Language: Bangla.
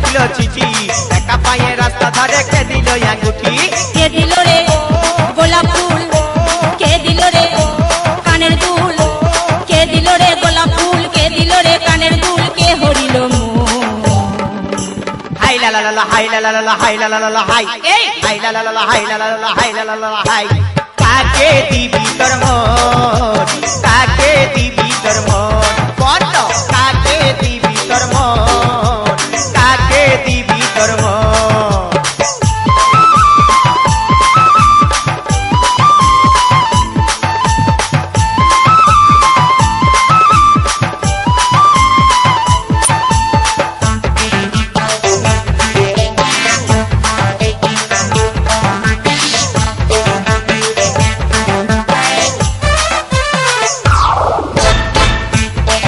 লিখল চিঠি একা পায়ে রাস্তা ধারে কে দিল আঙ্গুঠি কে দিল রে গোলাপ ফুল কে দিল রে কানের দুল কে দিল রে গোলাপ ফুল কে দিল রে কানের দুল কে হরিল হাই লা লা লা হাই লা লা লা হাই লা লা লা হাই এই হাই লা লা লা হাই লা লা লা হাই লা লা লা হাই কাকে দিবি তোর মন কাকে দিবি তোর মন